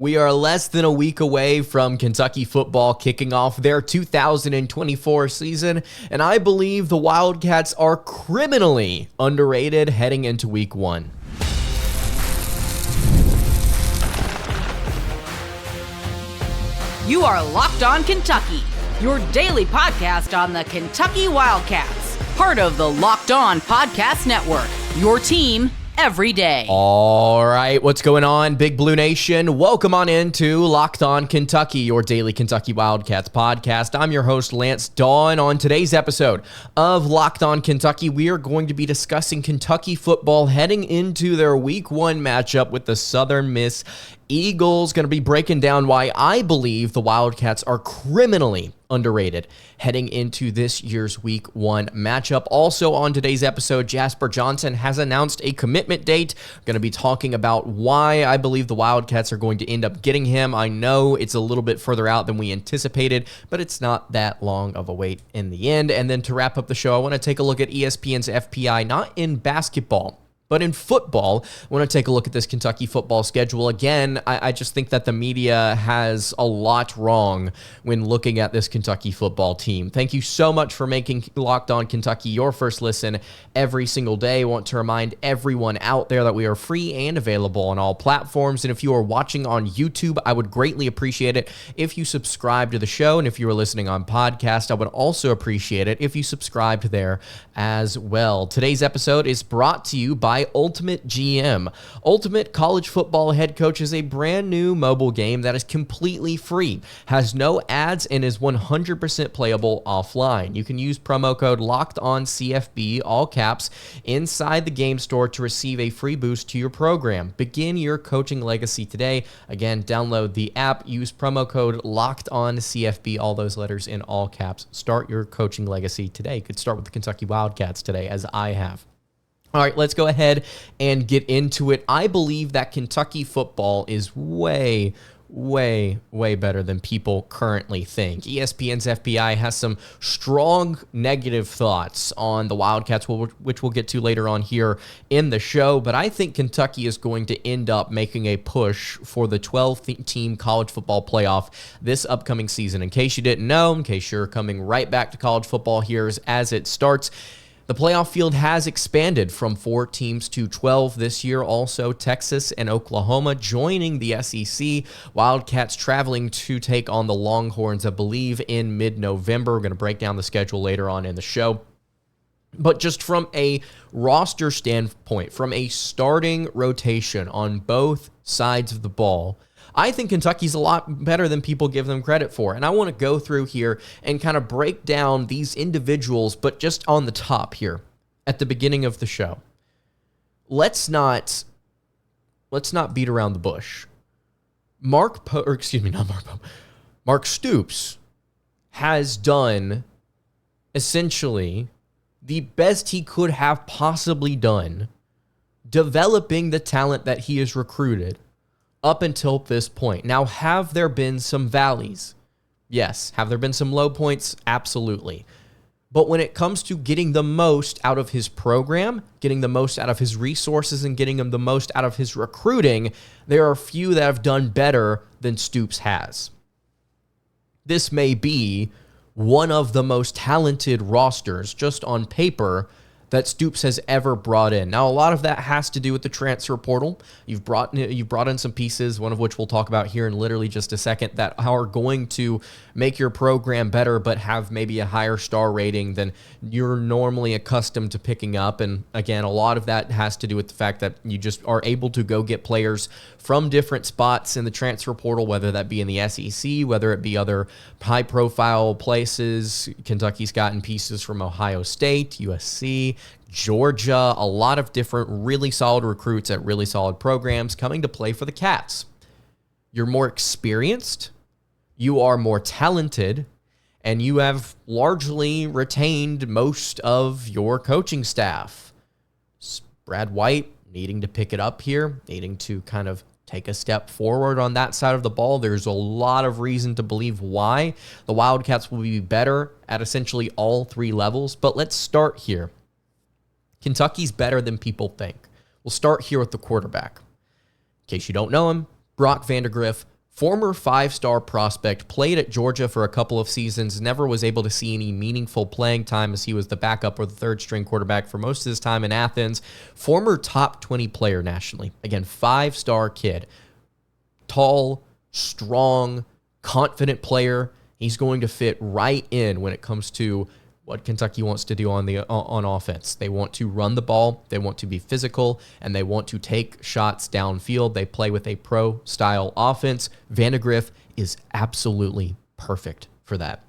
We are less than a week away from Kentucky football kicking off their 2024 season, and I believe the Wildcats are criminally underrated heading into week one. You are Locked On Kentucky, your daily podcast on the Kentucky Wildcats, part of the Locked On Podcast Network, your team every day. All right, what's going on, Big Blue Nation? Welcome on into Locked On Kentucky, your daily Kentucky Wildcats podcast. I'm your host, Lance Dawe, and on today's episode of Locked On Kentucky, we are going to be discussing Kentucky football heading into their week one matchup with the Southern Miss Eagles. Going to be breaking down why I believe the Wildcats are criminally underrated heading into this year's week one matchup. Also on today's episode, Jasper Johnson has announced a commitment date. We're going to be talking about why I believe the Wildcats are going to end up getting him. I know it's a little bit further out than we anticipated, but it's not that long of a wait in the end. And then to wrap up the show, I want to take a look at ESPN's FPI, not in basketball, but in football. I want to take a look at this Kentucky football schedule. Again, I just think that the media has a lot wrong when looking at this Kentucky football team. Thank you so much for making Locked On Kentucky your first listen every single day. I want to remind everyone out there that we are free and available on all platforms. And if you are watching on YouTube, I would greatly appreciate it if you subscribe to the show. And if you are listening on podcast, I would also appreciate it if you subscribed there as well. Today's episode is brought to you by Ultimate GM. Ultimate College Football Head Coach is a brand new mobile game that is completely free, has no ads, and is 100% playable offline. You can use promo code LOCKEDONCFB, all caps, inside the game store to receive a free boost to your program. Begin your coaching legacy today. Again, download the app, use promo code LOCKEDONCFB, all those letters in all caps. Start your coaching legacy today. You could start with the Kentucky Wildcats today, as I have. All right, let's go ahead and get into it. I believe that Kentucky football is way better than people currently think. ESPN's FPI has some strong negative thoughts on the Wildcats, which we'll get to later on here in the show, but I think Kentucky is going to end up making a push for the 12-team college football playoff this upcoming season. In case you didn't know, in case you're coming right back to college football here as it starts, the playoff field has expanded from 4 teams to 12 this year. Also, Texas and Oklahoma joining the SEC. Wildcats traveling to take on the Longhorns, I believe, in mid-November. We're going to break down the schedule later on in the show. But just from a roster standpoint, from a starting rotation on both sides of the ball, I think Kentucky's a lot better than people give them credit for. And I want to go through here and kind of break down these individuals, but just on the top here at the beginning of the show. Let's not beat around the bush. Mark Stoops has done essentially the best he could have possibly done developing the talent that he has recruited up until this point. Now, have there been some valleys? Yes. Have there been some low points? Absolutely. But when it comes to getting the most out of his program, getting the most out of his resources, and getting him the most out of his recruiting, there are few that have done better than Stoops has. This may be one of the most talented rosters, just on paper, that Stoops has ever brought in. Now, a lot of that has to do with the transfer portal. You've brought in some pieces, one of which we'll talk about here in literally just a second, that are going to make your program better, but have maybe a higher star rating than you're normally accustomed to picking up. And again, a lot of that has to do with the fact that you just are able to go get players from different spots in the transfer portal, whether that be in the SEC, whether it be other high-profile places. Kentucky's gotten pieces from Ohio State, USC, Georgia, a lot of different really solid recruits at really solid programs coming to play for the Cats. You're more experienced, you are more talented, and you have largely retained most of your coaching staff. Brad White needing to pick it up here, needing to kind of take a step forward on that side of the ball. There's a lot of reason to believe why the Wildcats will be better at essentially all 3 levels, but let's start here. Kentucky's better than people think. We'll start here with the quarterback. In case you don't know him, Brock Vandagriff, former 5-star prospect, played at Georgia for a couple of seasons, never was able to see any meaningful playing time as he was the backup or the third-string quarterback for most of his time in Athens. Former top 20 player nationally. Again, 5-star kid. Tall, strong, confident player. He's going to fit right in when it comes to what Kentucky wants to do on offense. They want to run the ball, they want to be physical, and they want to take shots downfield. They play with a pro-style offense. Vandagriff is absolutely perfect for that.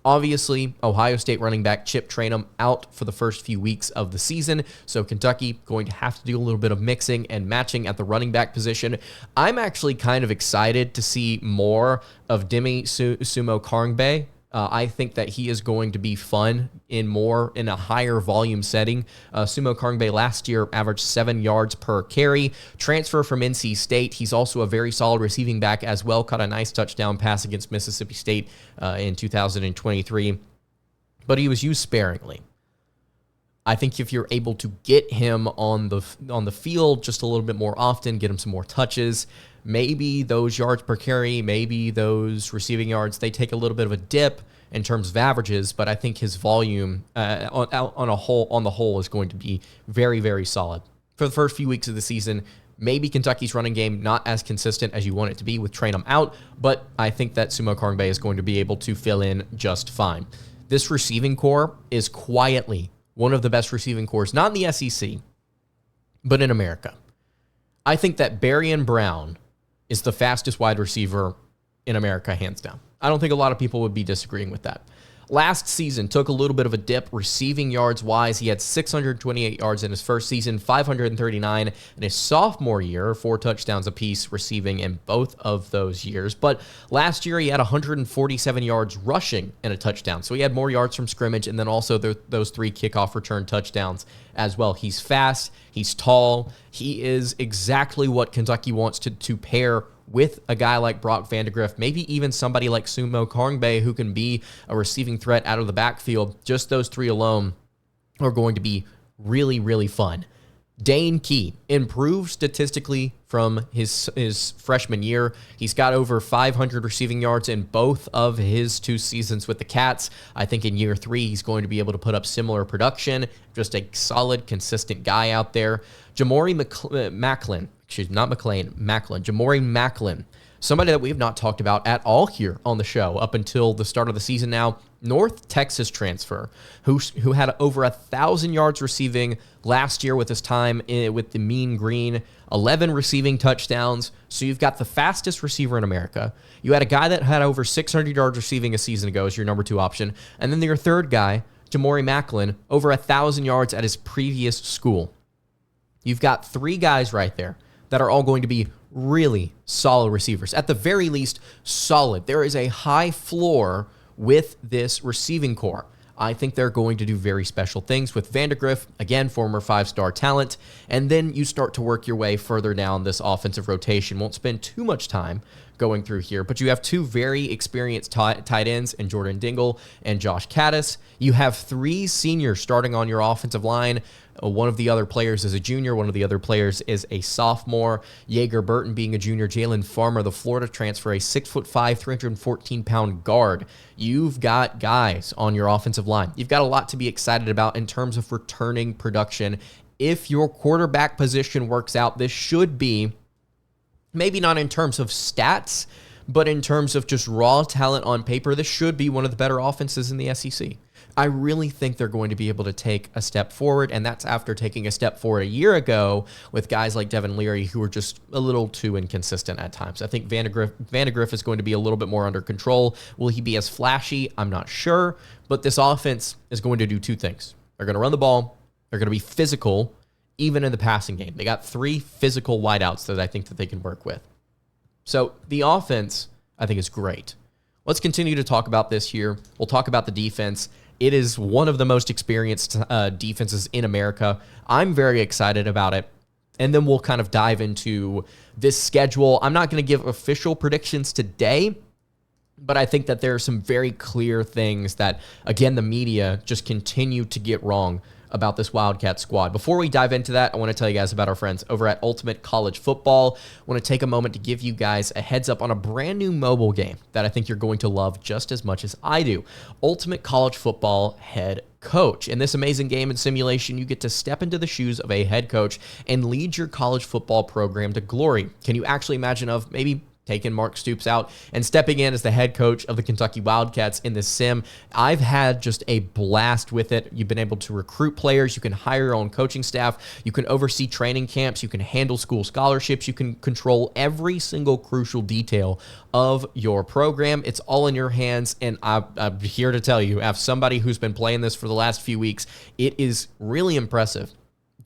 Obviously, Ohio State running back Chip Trayanum out for the first few weeks of the season, so Kentucky going to have to do a little bit of mixing and matching at the running back position. I'm actually kind of excited to see more of Demi Sumo Karngbe. I think that he is going to be fun in a higher volume setting. Sumo Karngbe last year averaged 7 yards per carry. Transfer from NC State. He's also a very solid receiving back as well. Caught a nice touchdown pass against Mississippi State in 2023. But he was used sparingly. I think if you're able to get him on the field just a little bit more often, get him some more touches, maybe those yards per carry, maybe those receiving yards, they take a little bit of a dip in terms of averages, but I think his volume on the whole is going to be very, very solid. For the first few weeks of the season, maybe Kentucky's running game not as consistent as you want it to be with Trayanum out, but I think that Sumo Karngbe is going to be able to fill in just fine. This receiving core is quietly one of the best receiving cores, not in the SEC, but in America. I think that Berrien Brown is the fastest wide receiver in America, hands down. I don't think a lot of people would be disagreeing with that. Last season took a little bit of a dip receiving yards wise. He had 628 yards in his first season, 539 in his sophomore year, 4 touchdowns apiece receiving in both of those years. But last year he had 147 yards rushing and a touchdown. So he had more yards from scrimmage and then also those 3 kickoff return touchdowns as well. He's fast, he's tall, he is exactly what Kentucky wants to pair with a guy like Brock Vandagriff, maybe even somebody like Sumo Karngbe who can be a receiving threat out of the backfield. Just those 3 alone are going to be really, really fun. Dane Key improved statistically from his freshman year. He's got over 500 receiving yards in both of his 2 seasons with the Cats. I think in year 3, he's going to be able to put up similar production. Just a solid, consistent guy out there. Jamori Macklin, Jamori Macklin, somebody that we have not talked about at all here on the show up until the start of the season now. North Texas transfer who had over 1,000 yards receiving last year with his time with the Mean Green, 11 receiving touchdowns. So you've got the fastest receiver in America. You had a guy that had over 600 yards receiving a season ago as your number 2 option. And then your third guy, Jamori Macklin, over 1,000 yards at his previous school. You've got 3 guys right there that are all going to be really solid receivers. At the very least, solid. There is a high floor with this receiving core. I think they're going to do very special things with Vandagriff, again, former 5-star talent, and then you start to work your way further down this offensive rotation. Won't spend too much time going through here, but you have 2 very experienced tight ends in Jordan Dingle and Josh Caddis. You have 3 seniors starting on your offensive line. One of the other players is a junior. One of the other players is a sophomore. Yeager Burton being a junior. Jalen Farmer, the Florida transfer, a 6'5", 314-pound guard. You've got guys on your offensive line. You've got a lot to be excited about in terms of returning production. If your quarterback position works out, this should be, maybe not in terms of stats, but in terms of just raw talent on paper, this should be one of the better offenses in the SEC. I really think they're going to be able to take a step forward, and that's after taking a step forward a year ago with guys like Devin Leary who were just a little too inconsistent at times. I think Vandagriff is going to be a little bit more under control. Will he be as flashy? I'm not sure, but this offense is going to do 2 things. They're going to run the ball. They're going to be physical, even in the passing game. They got 3 physical wideouts that I think that they can work with. So the offense, I think, is great. Let's continue to talk about this here. We'll talk about the defense. It is one of the most experienced defenses in America. I'm very excited about it. And then we'll kind of dive into this schedule. I'm not going to give official predictions today, but I think that there are some very clear things that, again, the media just continue to get wrong about this Wildcat squad. Before we dive into that, I want to tell you guys about our friends over at Ultimate College Football. I want to take a moment to give you guys a heads up on a brand new mobile game that I think you're going to love just as much as I do. Ultimate College Football Head Coach. In this amazing game and simulation, you get to step into the shoes of a head coach and lead your college football program to glory. Can you actually imagine of maybe taking Mark Stoops out and stepping in as the head coach of the Kentucky Wildcats in this sim? I've had just a blast with it. You've been able to recruit players. You can hire your own coaching staff. You can oversee training camps. You can handle school scholarships. You can control every single crucial detail of your program. It's all in your hands, and I'm here to tell you, as somebody who's been playing this for the last few weeks, it is really impressive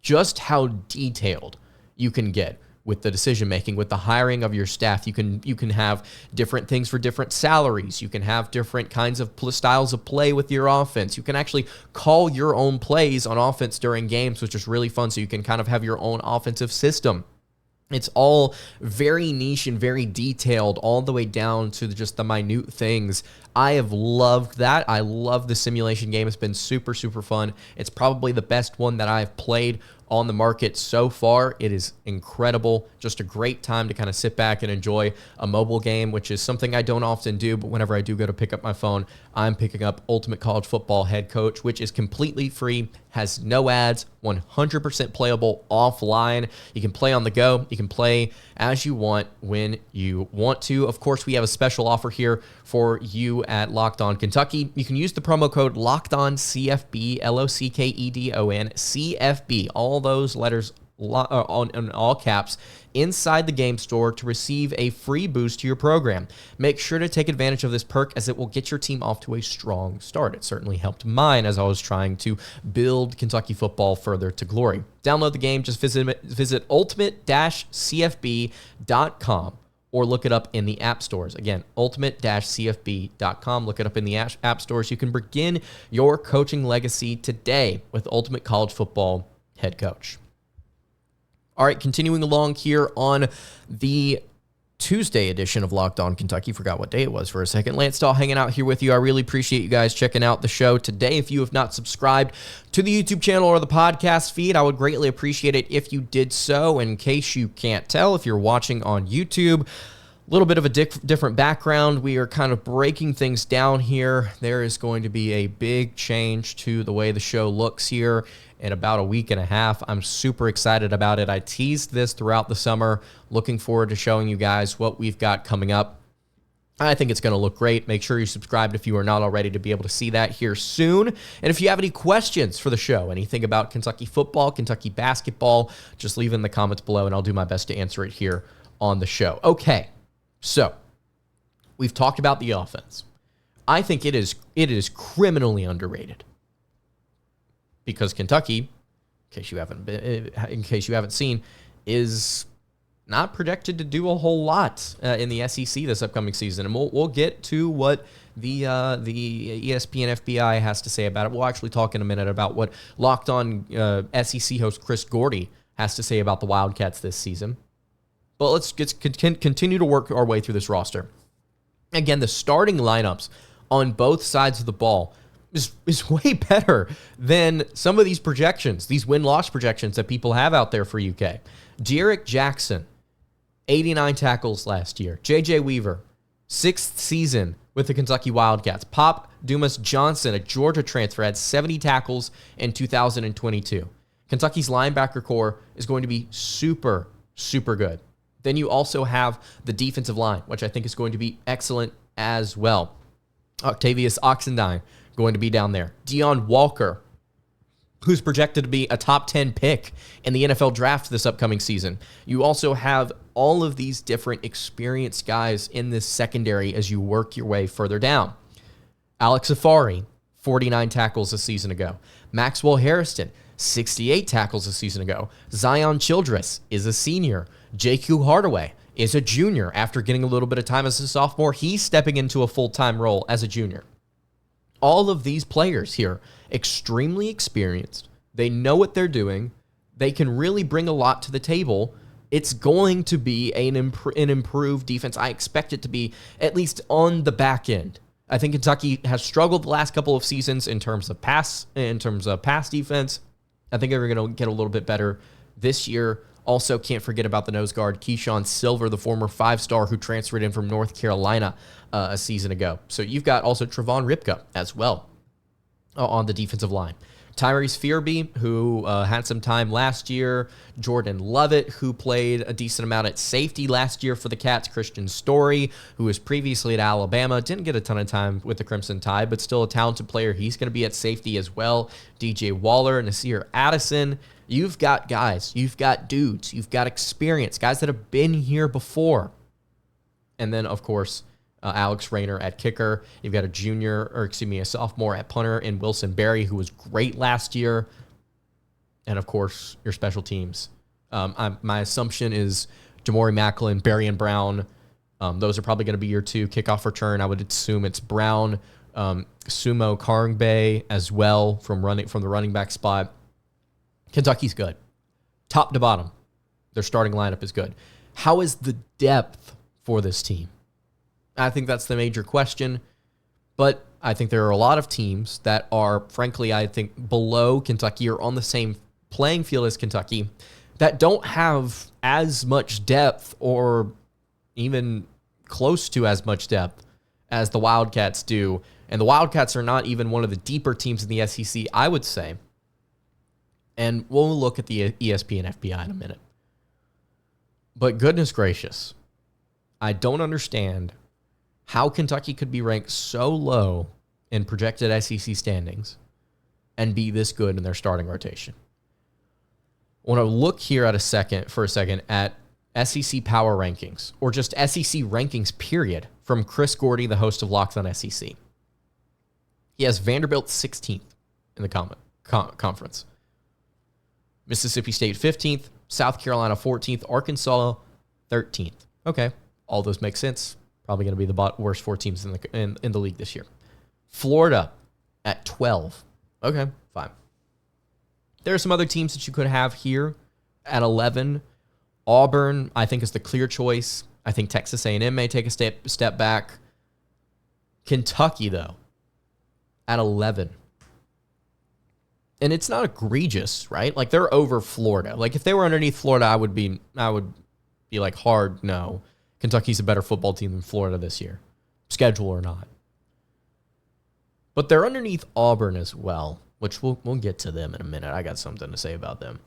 just how detailed you can get with the decision making, with the hiring of your staff. You can have different things for different salaries. You can have different kinds of styles of play with your offense. You can actually call your own plays on offense during games, which is really fun. So you can kind of have your own offensive system. It's all very niche and very detailed, all the way down to just the minute things. I have loved that. I love the simulation game. It's been super, super fun. It's probably the best one that I've played on the market so far. It is incredible. Just a great time to kind of sit back and enjoy a mobile game, which is something I don't often do, but whenever I do go to pick up my phone, I'm picking up Ultimate College Football Head Coach, which is completely free, has no ads, 100% playable offline. You can play on the go. You can play as you want when you want to. Of course, we have a special offer here for you at Locked On Kentucky. You can use the promo code LOCKEDONCFB, LOCKEDON CFB, all those letters in all caps, inside the game store to receive a free boost to your program. Make sure to take advantage of this perk, as it will get your team off to a strong start. It certainly helped mine as I was trying to build Kentucky football further to glory. Download the game. Just visit ultimate-cfb.com or look it up in the app stores. Again, ultimate-cfb.com. Look it up in the app stores. You can begin your coaching legacy today with Ultimate College Football Head Coach. All right, continuing along here on the Tuesday edition of Locked On Kentucky. Forgot what day it was for a second. Lance Dawe hanging out here with you. I really appreciate you guys checking out the show today. If you have not subscribed to the YouTube channel or the podcast feed, I would greatly appreciate it if you did so. In case you can't tell, if you're watching on YouTube, a little bit of a different background. We are kind of breaking things down here. There is going to be a big change to the way the show looks here in about a week and a half. I'm super excited about it. I teased this throughout the summer. Looking forward to showing you guys what we've got coming up. I think it's going to look great. Make sure you're subscribed if you are not already to be able to see that here soon. And if you have any questions for the show, anything about Kentucky football, Kentucky basketball, just leave in the comments below and I'll do my best to answer it here on the show. Okay, so we've talked about the offense. I think it is criminally underrated, because Kentucky, in case you haven't seen, is not projected to do a whole lot in the SEC this upcoming season. And we'll get to what the ESPN FBI has to say about it. We'll actually talk in a minute about what Locked On SEC host Chris Gordy has to say about the Wildcats this season. But let's continue to work our way through this roster. Again, the starting lineups on both sides of the ball is way better than some of these projections, these win-loss projections that people have out there for UK. Derek Jackson, 89 tackles last year. J.J. Weaver, 6th season with the Kentucky Wildcats. Pop Dumas Johnson, a Georgia transfer, had 70 tackles in 2022. Kentucky's linebacker core is going to be super, super good. Then you also have the defensive line, which I think is going to be excellent as well. Octavius Oxendine going to be down there. Deion Walker, who's projected to be a top 10 pick in the NFL draft this upcoming season. You also have all of these different experienced guys in this secondary as you work your way further down. Alex Safari, 49 tackles a season ago. Maxwell Harrison, 68 tackles a season ago. Zion Childress is a senior. J.Q. Hardaway is a junior after getting a little bit of time as a sophomore. He's stepping into a full-time role as a junior. All of these players here, extremely experienced. They know what they're doing. They can really bring a lot to the table. It's going to be an improved defense. I expect it to be, at least on the back end. I think Kentucky has struggled the last couple of seasons in terms of pass defense. I think they're going to get a little bit better this year. Also, can't forget about the nose guard, Keyshawn Silver, the former 5-star who transferred in from North Carolina a season ago. So you've got also Trevon Ripka as well on the defensive line. Tyrese Fearby, who had some time last year. Jordan Lovett, who played a decent amount at safety last year for the Cats. Christian Story, who was previously at Alabama. Didn't get a ton of time with the Crimson Tide, but still a talented player. He's going to be at safety as well. DJ Waller, Nasir Addison. You've got guys. You've got dudes. You've got experience. Guys that have been here before. And then, of course, Alex Rayner at kicker. You've got a sophomore at punter in Wilson Berry, who was great last year. And, of course, your special teams. My assumption is Jamori Macklin, Berrien Brown. Those are probably going to be your two kickoff return. I would assume it's Brown, Sumo Karngbae as well from the running back spot. Kentucky's good. Top to bottom, their starting lineup is good. How is the depth for this team? I think that's the major question. But I think there are a lot of teams that are, frankly, I think below Kentucky or on the same playing field as Kentucky that don't have as much depth or even close to as much depth as the Wildcats do. And the Wildcats are not even one of the deeper teams in the SEC, I would say. And we'll look at the ESPN FPI in a minute. But goodness gracious, I don't understand how Kentucky could be ranked so low in projected SEC standings and be this good in their starting rotation. I want to look here for a second at SEC Power Rankings, or just SEC rankings, period, from Chris Gordy, the host of Locked on SEC. He has Vanderbilt 16th in the conference. Mississippi State 15th, South Carolina 14th, Arkansas 13th. Okay, all those make sense. Probably going to be the worst 4 teams in the league this year. Florida at 12. Okay, fine. There are some other teams that you could have here at 11. Auburn, I think, is the clear choice. I think Texas A&M may take a step back. Kentucky, though, at 11. And it's not egregious, right? Like, they're over Florida. Like, if they were underneath Florida, I would be like, hard no. Kentucky's a better football team than Florida this year, schedule or not. But they're underneath Auburn as well, which we'll get to them in a minute. I got something to say about them.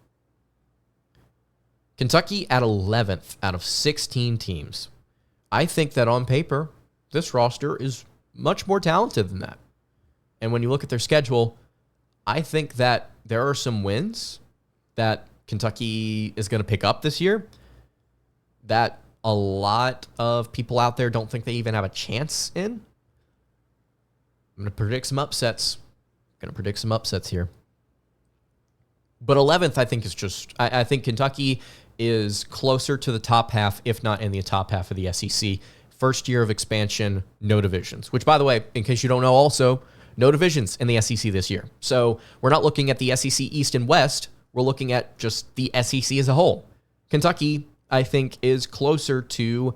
Kentucky at 11th out of 16 teams. I think that on paper, this roster is much more talented than that. And when you look at their schedule, I think that there are some wins that Kentucky is going to pick up this year that a lot of people out there don't think they even have a chance in. I'm going to predict some upsets. Here. But 11th, I think, is just... I think Kentucky is closer to the top half, if not in the top half of the SEC. First year of expansion, no divisions. Which, by the way, in case you don't know also, no divisions in the SEC this year. So we're not looking at the SEC East and West. We're looking at just the SEC as a whole. Kentucky, I think, is closer to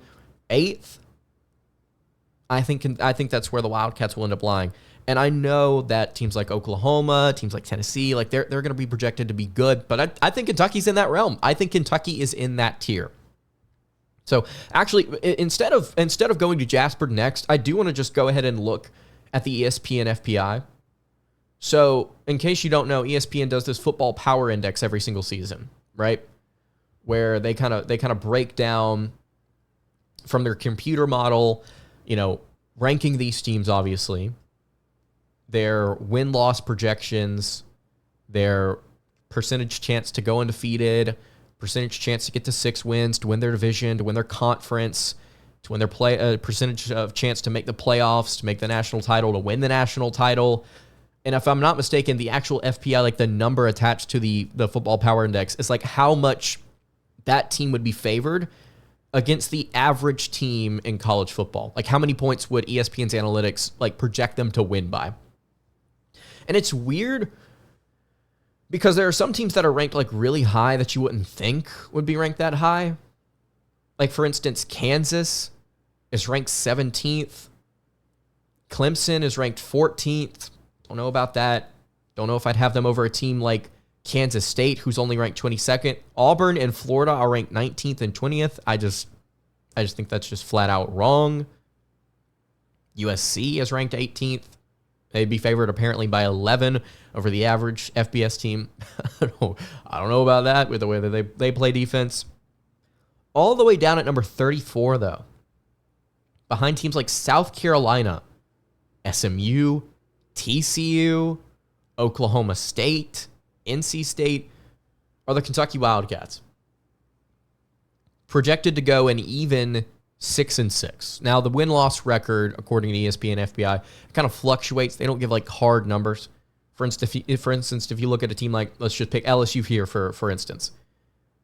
8th. I think that's where the Wildcats will end up lying. And I know that teams like Oklahoma, teams like Tennessee, like they're going to be projected to be good, but I think Kentucky's in that realm. I think Kentucky is in that tier. So actually, instead of going to Jasper next, I do want to just go ahead and look at the ESPN FPI. So in case you don't know, ESPN does this football power index every single season, right? Where they kind of break down from their computer model, ranking these teams, obviously, their win-loss projections, their percentage chance to go undefeated, percentage chance to get to 6 wins, to win their division, to win their conference, to win their percentage of chance to make the playoffs, to make the national title, to win the national title. And if I'm not mistaken, the actual FPI, like the number attached to the football power index, is like how much that team would be favored against the average team in college football. Like how many points would ESPN's analytics like project them to win by? And it's weird because there are some teams that are ranked like really high that you wouldn't think would be ranked that high. Like for instance, Kansas is ranked 17th. Clemson is ranked 14th. Don't know about that. Don't know if I'd have them over a team like Kansas State, who's only ranked 22nd. Auburn and Florida are ranked 19th and 20th. I just think that's just flat out wrong. USC is ranked 18th. They'd be favored apparently by 11 over the average FBS team. I don't know about that with the way that they play defense. All the way down at number 34, though, behind teams like South Carolina, SMU, TCU, Oklahoma State, NC State, are the Kentucky Wildcats. Projected to go an even 6-6. Now, the win-loss record, according to ESPN and FBI, kind of fluctuates. They don't give like hard numbers. For instance, if you look at a team like, let's just pick LSU here, for instance,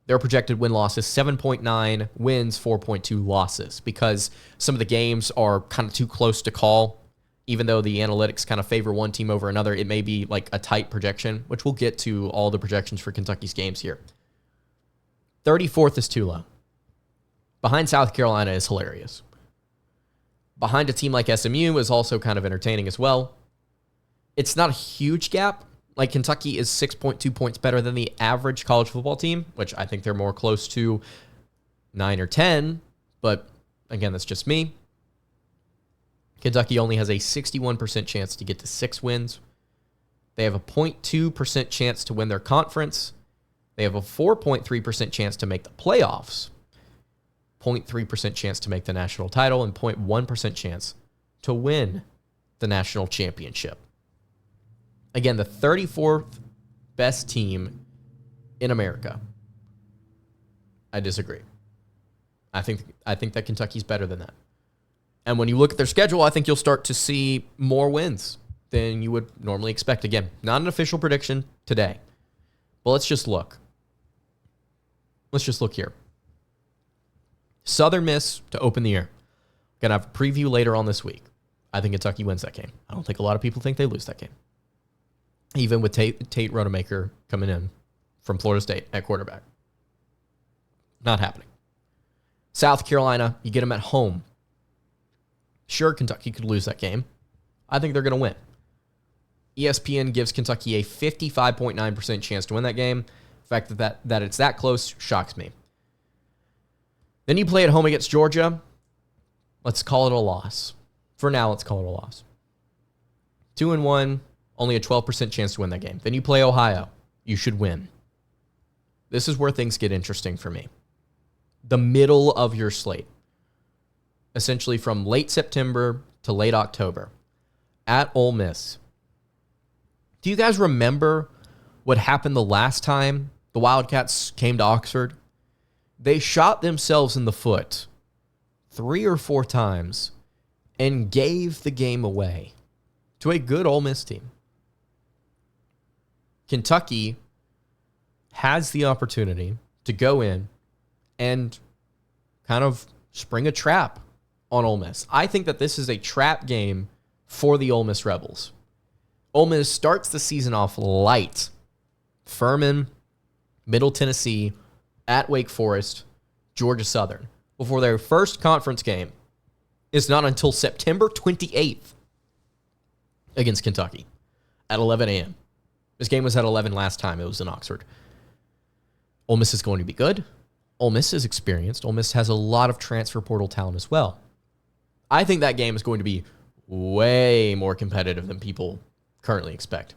their projected win-loss is 7.9 wins, 4.2 losses, because some of the games are kind of too close to call. Even though the analytics kind of favor one team over another, it may be like a tight projection, which we'll get to all the projections for Kentucky's games here. 34th is too low. Behind South Carolina is hilarious. Behind a team like SMU is also kind of entertaining as well. It's not a huge gap. Like Kentucky is 6.2 points better than the average college football team, which I think they're more close to 9 or 10. But again, that's just me. Kentucky only has a 61% chance to get to 6 wins. They have a 0.2% chance to win their conference. They have a 4.3% chance to make the playoffs, 0.3% chance to make the national title, and 0.1% chance to win the national championship. Again, the 34th best team in America. I disagree. I think that Kentucky's better than that. And when you look at their schedule, I think you'll start to see more wins than you would normally expect. Again, not an official prediction today, but let's just look. Let's just look here. Southern Miss to open the year. Going to have a preview later on this week. I think Kentucky wins that game. I don't think a lot of people think they lose that game. Even with Tate Rodemaker coming in from Florida State at quarterback. Not happening. South Carolina, you get them at home. Sure, Kentucky could lose that game. I think they're going to win. ESPN gives Kentucky a 55.9% chance to win that game. The fact that it's that close shocks me. Then you play at home against Georgia. Let's call it a loss. For now, let's call it a loss. 2-1, only a 12% chance to win that game. Then you play Ohio. You should win. This is where things get interesting for me. The middle of your slate. Essentially from late September to late October, at Ole Miss. Do you guys remember what happened the last time the Wildcats came to Oxford? They shot themselves in the foot 3 or 4 times and gave the game away to a good Ole Miss team. Kentucky has the opportunity to go in and kind of spring a trap on Ole Miss. I think that this is a trap game for the Ole Miss Rebels. Ole Miss starts the season off light. Furman, Middle Tennessee, at Wake Forest, Georgia Southern. Before their first conference game is not until September 28th against Kentucky at 11 a.m. This game was at 11 last time. It was in Oxford. Ole Miss is going to be good. Ole Miss is experienced. Ole Miss has a lot of transfer portal talent as well. I think that game is going to be way more competitive than people currently expect.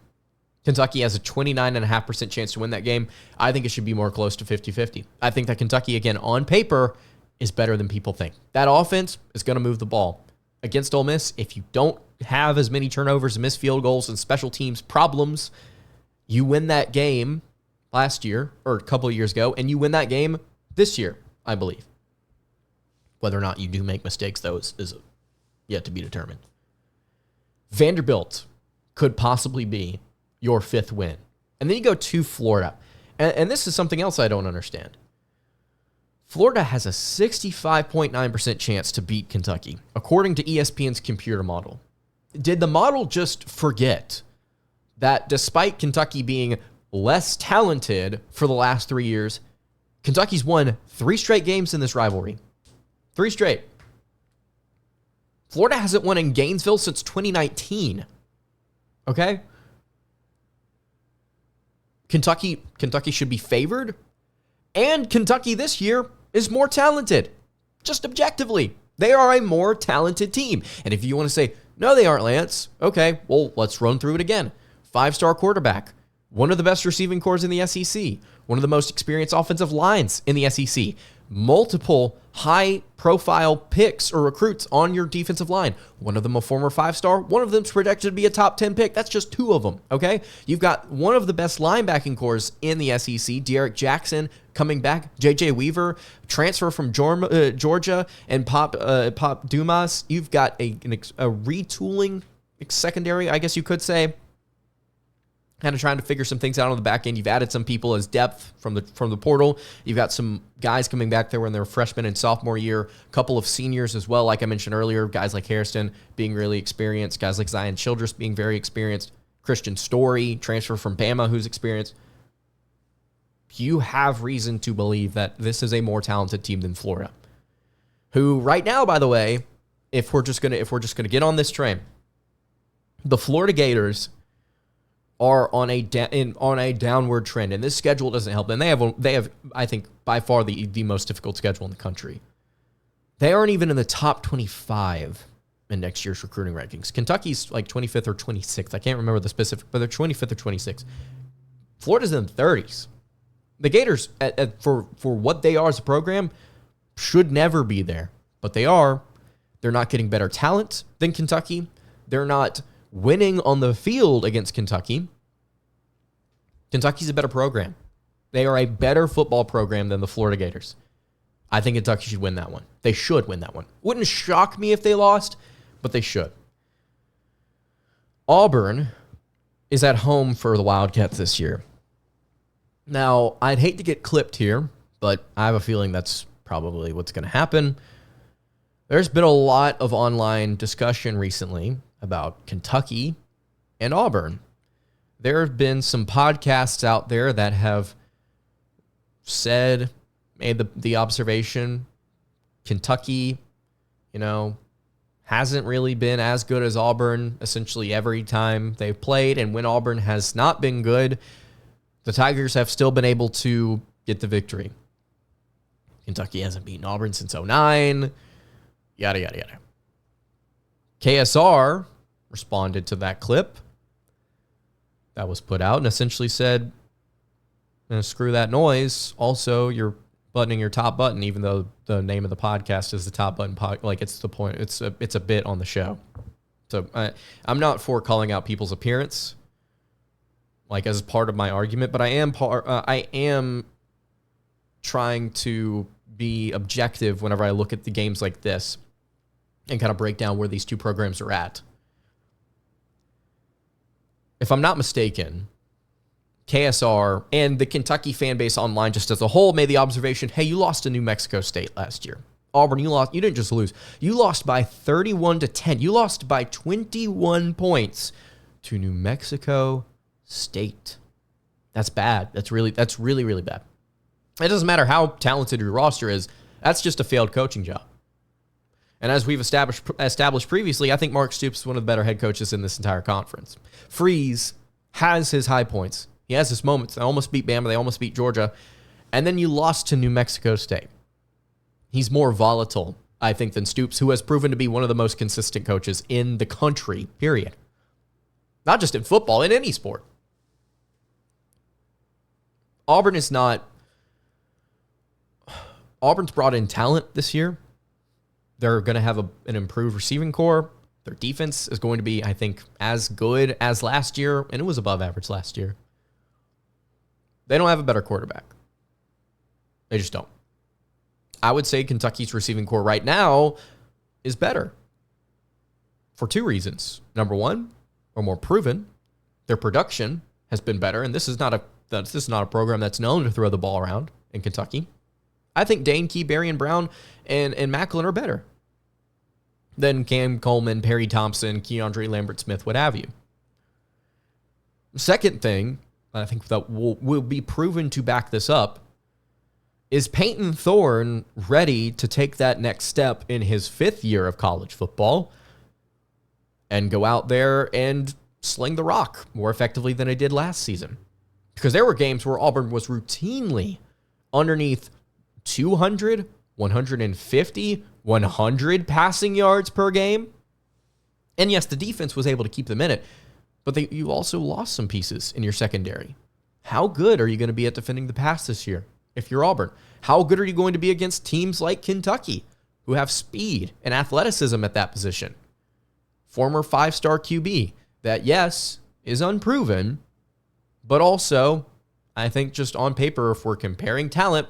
Kentucky has a 29.5% chance to win that game. I think it should be more close to 50-50. I think that Kentucky, again, on paper, is better than people think. That offense is going to move the ball. Against Ole Miss, if you don't have as many turnovers and missed field goals and special teams problems, you win that game last year, or a couple of years ago, and you win that game this year, I believe. Whether or not you do make mistakes, though, is yet to be determined. Vanderbilt could possibly be your 5th win. And then you go to Florida. And this is something else I don't understand. Florida has a 65.9% chance to beat Kentucky, according to ESPN's computer model. Did the model just forget that despite Kentucky being less talented for the last 3 years, Kentucky's won 3 straight games in this rivalry? 3 straight. Florida hasn't won in Gainesville since 2019. Okay? Kentucky should be favored. And Kentucky this year is more talented. Just objectively. They are a more talented team. And if you want to say, no, they aren't, Lance. Okay, well, let's run through it again. 5-star quarterback. One of the best receiving corps in the SEC. One of the most experienced offensive lines in the SEC. Multiple high-profile picks or recruits on your defensive line. One of them a former 5-star. One of them's projected to be a top 10 pick. That's just 2 of them, okay? You've got one of the best linebacking corps in the SEC. Derek Jackson coming back. J.J. Weaver, transfer from Georgia, and Pop Dumas. You've got a retooling secondary, I guess you could say. Kind of trying to figure some things out on the back end. You've added some people as depth from the portal. You've got some guys coming back there when they're freshman and sophomore year. A couple of seniors as well, like I mentioned earlier. Guys like Hairston being really experienced. Guys like Zion Childress being very experienced. Christian Story, transfer from Bama, who's experienced. You have reason to believe that this is a more talented team than Florida. Who right now, by the way, if we're just gonna get on this train, the Florida Gators are on a downward trend, and this schedule doesn't help them. They have I think by far the most difficult schedule in the country. They aren't even in the top 25 in next year's recruiting rankings. Kentucky's like 25th or 26th. I can't remember the specific, but they're 25th or 26th. Florida's in the 30s. The Gators, for what they are as a program, should never be there, but they are. They're not getting better talent than Kentucky. They're not winning on the field against Kentucky. Kentucky's a better program. They are a better football program than the Florida Gators. I think Kentucky should win that one. They should win that one. Wouldn't shock me if they lost, but they should. Auburn is at home for the Wildcats this year. Now, I'd hate to get clipped here, but I have a feeling that's probably what's going to happen. There's been a lot of online discussion recently about Kentucky and Auburn. There have been some podcasts out there that have made the observation, Kentucky, hasn't really been as good as Auburn essentially every time they've played. And when Auburn has not been good, the Tigers have still been able to get the victory. Kentucky hasn't beaten Auburn since 2009. Yada, yada, yada. KSR responded to that clip that was put out and essentially said, screw that noise. Also, you're buttoning your top button, even though the name of the podcast is the Top Button Podcast. Like, it's the point. It's a bit on the show. So I'm not for calling out people's appearance, like as part of my argument, but I am trying to be objective whenever I look at the games like this and kind of break down where these two programs are at. If I'm not mistaken, KSR and the Kentucky fan base online just as a whole made the observation, hey, you lost to New Mexico State last year. Auburn, you didn't just lose. You lost by 31-10. You lost by 21 points to New Mexico State. That's bad. That's really, really bad. It doesn't matter how talented your roster is. That's just a failed coaching job. And as we've established previously, I think Mark Stoops is one of the better head coaches in this entire conference. Freeze has his high points. He has his moments. They almost beat Bama. They almost beat Georgia. And then you lost to New Mexico State. He's more volatile, I think, than Stoops, who has proven to be one of the most consistent coaches in the country, period. Not just in football, in any sport. Auburn's brought in talent this year. They're going to have an improved receiving core. Their defense is going to be, I think, as good as last year, and it was above average last year. They don't have a better quarterback. They just don't. I would say Kentucky's receiving core right now is better for two reasons. Number one, or more proven, their production has been better, and this is not a program that's known to throw the ball around in Kentucky. I think Dane Key, Berry, and Brown and Macklin are better than Cam Coleman, Perry Thompson, Keandre Lambert-Smith, what have you. The second thing, I think that will be proven to back this up, is Peyton Thorne ready to take that next step in his 5th year of college football and go out there and sling the rock more effectively than he did last season? Because there were games where Auburn was routinely underneath 200, 150, 100 passing yards per game. And yes, the defense was able to keep them in it, but you also lost some pieces in your secondary. How good are you going to be at defending the pass this year if you're Auburn? How good are you going to be against teams like Kentucky, who have speed and athleticism at that position? Former 5-star QB that, yes, is unproven, but also, I think just on paper, if we're comparing talent,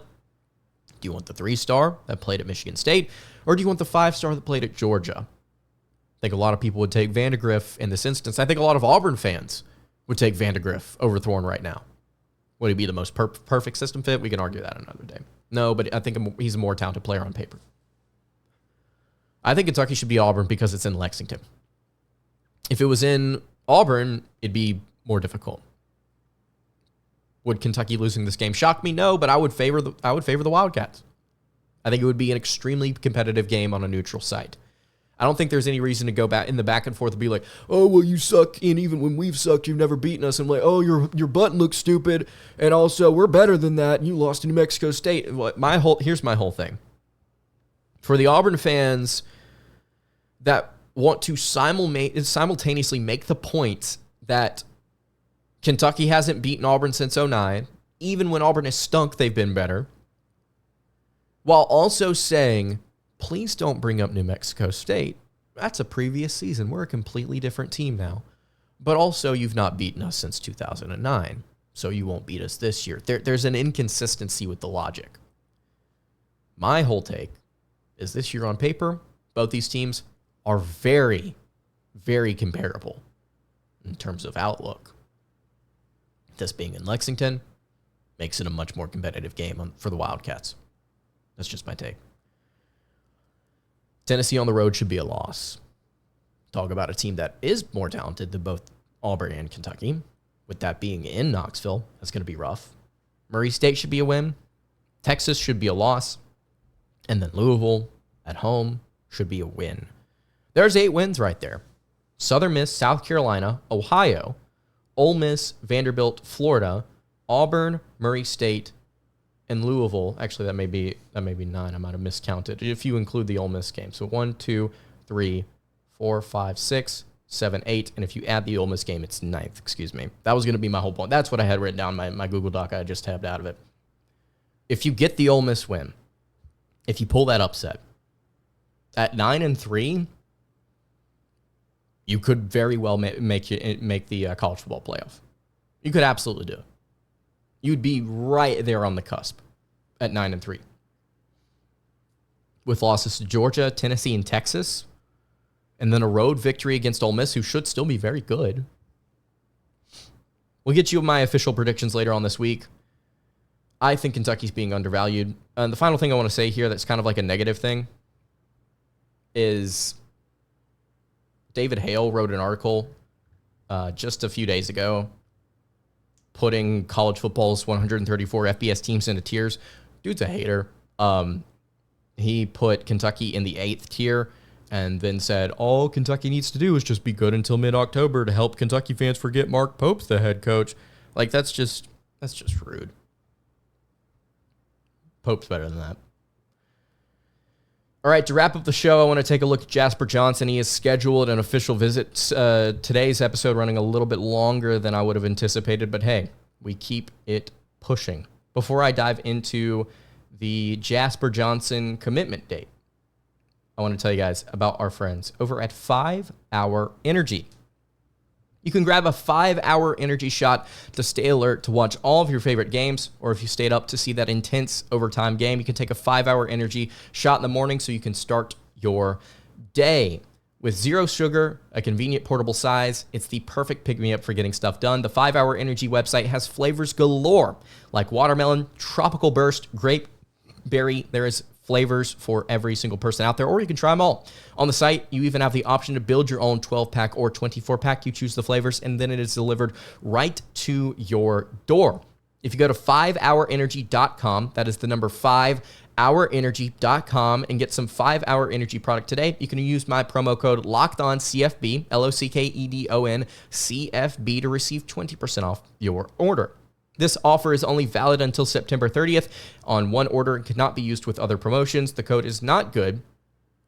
do you want the 3-star that played at Michigan State, or do you want the 5-star that played at Georgia? I think a lot of people would take Vandegrift in this instance. I think a lot of Auburn fans would take Vandegrift over Thorne right now. Would he be the most perfect system fit? We can argue that another day. No, but I think he's a more talented player on paper. I think Kentucky should be Auburn because it's in Lexington. If it was in Auburn, it'd be more difficult. Would Kentucky losing this game shock me? No, but I would favor the Wildcats. I think it would be an extremely competitive game on a neutral site. I don't think there's any reason to go back in the back and forth and be like, oh, well, you suck, and even when we've sucked, you've never beaten us. And like, oh, your button looks stupid, and also we're better than that, and you lost to New Mexico State. Here's my whole thing. For the Auburn fans that want to simultaneously make the point that Kentucky hasn't beaten Auburn since 2009, even when Auburn has stunk, they've been better, while also saying, please don't bring up New Mexico State. That's a previous season. We're a completely different team now. But also, you've not beaten us since 2009, so you won't beat us this year. There's an inconsistency with the logic. My whole take is this year on paper, both these teams are very, very comparable in terms of outlook. This being in Lexington makes it a much more competitive game for the Wildcats. That's just my take. Tennessee on the road should be a loss. Talk about a team that is more talented than both Auburn and Kentucky. With that being in Knoxville, that's going to be rough. Murray State should be a win. Texas should be a loss. And then Louisville at home should be a win. There's 8 wins right there. Southern Miss, South Carolina, Ohio, Ole Miss, Vanderbilt, Florida, Auburn, Murray State, and Louisville. Actually, that may be 9. I might have miscounted if you include the Ole Miss game. So 1, 2, 3, 4, 5, 6, 7, 8. And if you add the Ole Miss game, it's 9th. Excuse me. That was going to be my whole point. That's what I had written down in my Google Doc. I just tabbed out of it. If you get the Ole Miss win, if you pull that upset, at 9-3, you could very well make the college football playoff. You could absolutely do it. You'd be right there on the cusp at 9-3. With losses to Georgia, Tennessee, and Texas, and then a road victory against Ole Miss, who should still be very good. We'll get you my official predictions later on this week. I think Kentucky's being undervalued. And the final thing I want to say here that's kind of like a negative thing is David Hale wrote an article just a few days ago putting college football's 134 FBS teams into tiers. Dude's a hater. He put Kentucky in the 8th tier and then said, all Kentucky needs to do is just be good until mid-October to help Kentucky fans forget Mark Pope's the head coach. Like, that's just rude. Pope's better than that. All right, to wrap up the show, I want to take a look at Jasper Johnson. He has scheduled an official visit. Today's episode running a little bit longer than I would have anticipated, but hey, we keep it pushing. Before I dive into the Jasper Johnson commitment date, I want to tell you guys about our friends over at 5 Hour Energy. You can grab a 5-hour energy shot to stay alert to watch all of your favorite games, or if you stayed up to see that intense overtime game, you can take a 5-hour energy shot in the morning so you can start your day. With 0 sugar, a convenient portable size, it's the perfect pick-me-up for getting stuff done. The 5-hour energy website has flavors galore, like watermelon, tropical burst, grape, berry. There is flavors for every single person out there, or you can try them all. On the site, you even have the option to build your own 12-pack or 24-pack. You choose the flavors, and then it is delivered right to your door. If you go to 5hourenergy.com, that is the number 5hourenergy.com, and get some 5-hour energy product today, you can use my promo code LOCKEDONCFB, LOCKEDON CFB, to receive 20% off your order. This offer is only valid until September 30th on one order and cannot be used with other promotions. The code is not good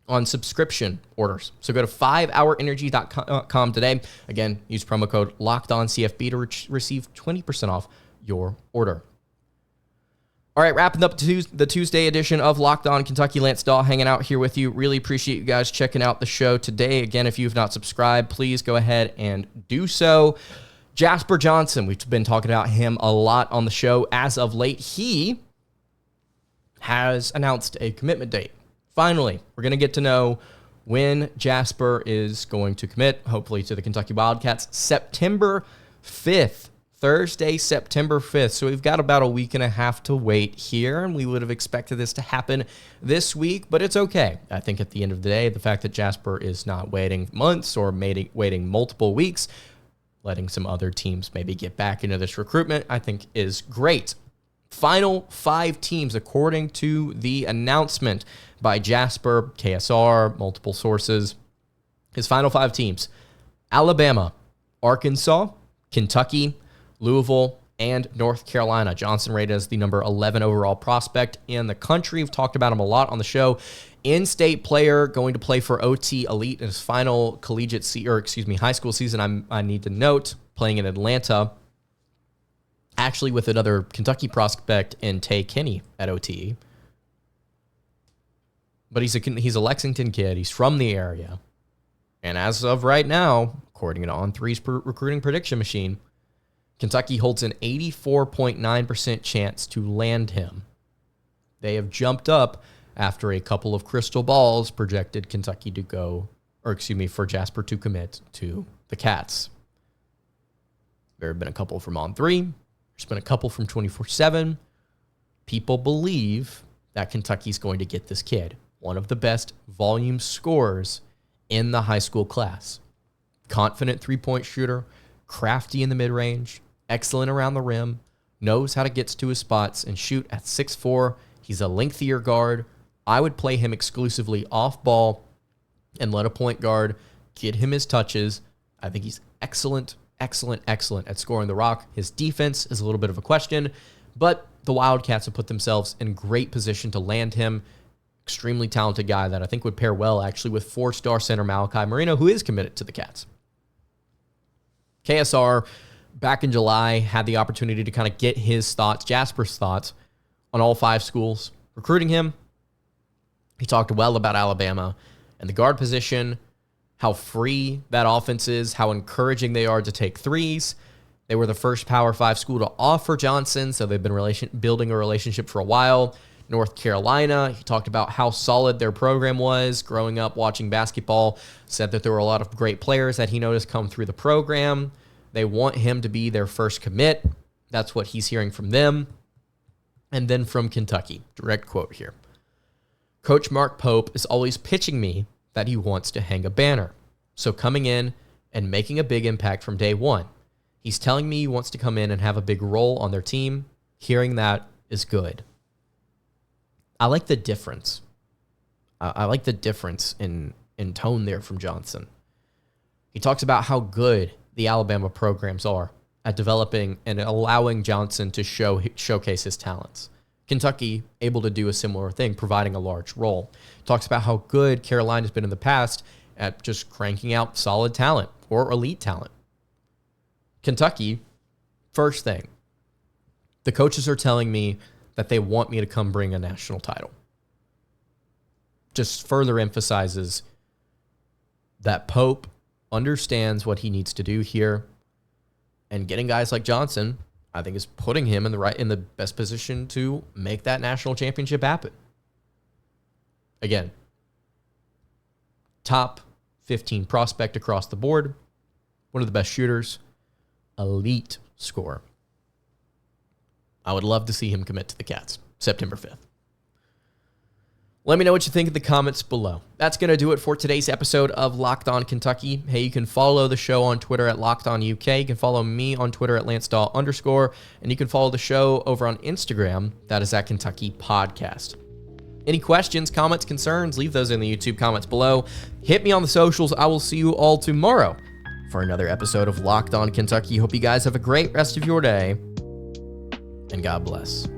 on subscription orders. So go to 5hourenergy.com today. Again, use promo code LOCKEDONCFB to receive 20% off your order. All right, wrapping up the Tuesday edition of Locked On Kentucky. Lance Dawe hanging out here with you. Really appreciate you guys checking out the show today. Again, if you've not subscribed, please go ahead and do so. Jasper Johnson, we've been talking about him a lot on the show as of late. He has announced a commitment date. Finally, we're going to get to know when Jasper is going to commit, hopefully to the Kentucky Wildcats, September 5th. Thursday, September 5th. So we've got about a week and a half to wait here, and we would have expected this to happen this week, but it's okay. I think at the end of the day, the fact that Jasper is not waiting months or waiting multiple weeks, letting some other teams maybe get back into this recruitment, I think is great. Final 5 teams, according to the announcement by Jasper, KSR, multiple sources. His final 5 teams: Alabama, Arkansas, Kentucky, Louisville, and North Carolina. Johnson rated as the number 11 overall prospect in the country. We've talked about him a lot on the show. In-state player, going to play for OT Elite in his final high school season. I need to note, playing in Atlanta, actually with another Kentucky prospect in Tay Kinney at OTE. But he's a Lexington kid. He's from the area. And as of right now, according to On3's recruiting prediction machine, Kentucky holds an 84.9% chance to land him. They have jumped up after a couple of crystal balls projected Kentucky for Jasper to commit to the Cats. There have been a couple from On3. There's been a couple from 24/7. People believe that Kentucky's going to get this kid, one of the best volume scorers in the high school class. Confident three-point shooter, crafty in the mid-range, excellent around the rim, knows how to get to his spots and shoot at 6'4". He's a lengthier guard. I would play him exclusively off ball and let a point guard get him his touches. I think he's excellent at scoring the rock. His defense is a little bit of a question, but the Wildcats have put themselves in great position to land him. Extremely talented guy that I think would pair well actually with 4-star center Malachi Marino, who is committed to the Cats. KSR, back in July, had the opportunity to kind of get Jasper's thoughts on all 5 schools recruiting him. He talked well about Alabama and the guard position, how free that offense is, how encouraging they are to take threes. They were the first Power 5 school to offer Johnson, so they've been building a relationship for a while. North Carolina, he talked about how solid their program was. Growing up watching basketball, said that there were a lot of great players that he noticed come through the program. They want him to be their first commit. That's what he's hearing from them. And then from Kentucky, direct quote here. Coach Mark Pope is always pitching me that he wants to hang a banner. So coming in and making a big impact from day one. He's telling me he wants to come in and have a big role on their team. Hearing that is good. I like the difference. I like the difference in tone there from Johnson. He talks about how good the Alabama programs are at developing and allowing Johnson to showcase his talents. Kentucky able to do a similar thing, providing a large role. Talks about how good Carolina's been in the past at just cranking out solid talent or elite talent. Kentucky, first thing, the coaches are telling me that they want me to come bring a national title. Just further emphasizes that Pope understands what he needs to do here, and getting guys like Johnson, I think, is putting him in the best position to make that national championship happen. Again, top 15 prospect across the board, one of the best shooters, elite scorer. I would love to see him commit to the Cats September 5th. Let me know what you think in the comments below. That's going to do it for today's episode of Locked On Kentucky. Hey, you can follow the show on Twitter at LockedOnUK. You can follow me on Twitter at LanceDawe_, and you can follow the show over on Instagram. That is at Kentucky Podcast. Any questions, comments, concerns, leave those in the YouTube comments below. Hit me on the socials. I will see you all tomorrow for another episode of Locked On Kentucky. Hope you guys have a great rest of your day. and God bless.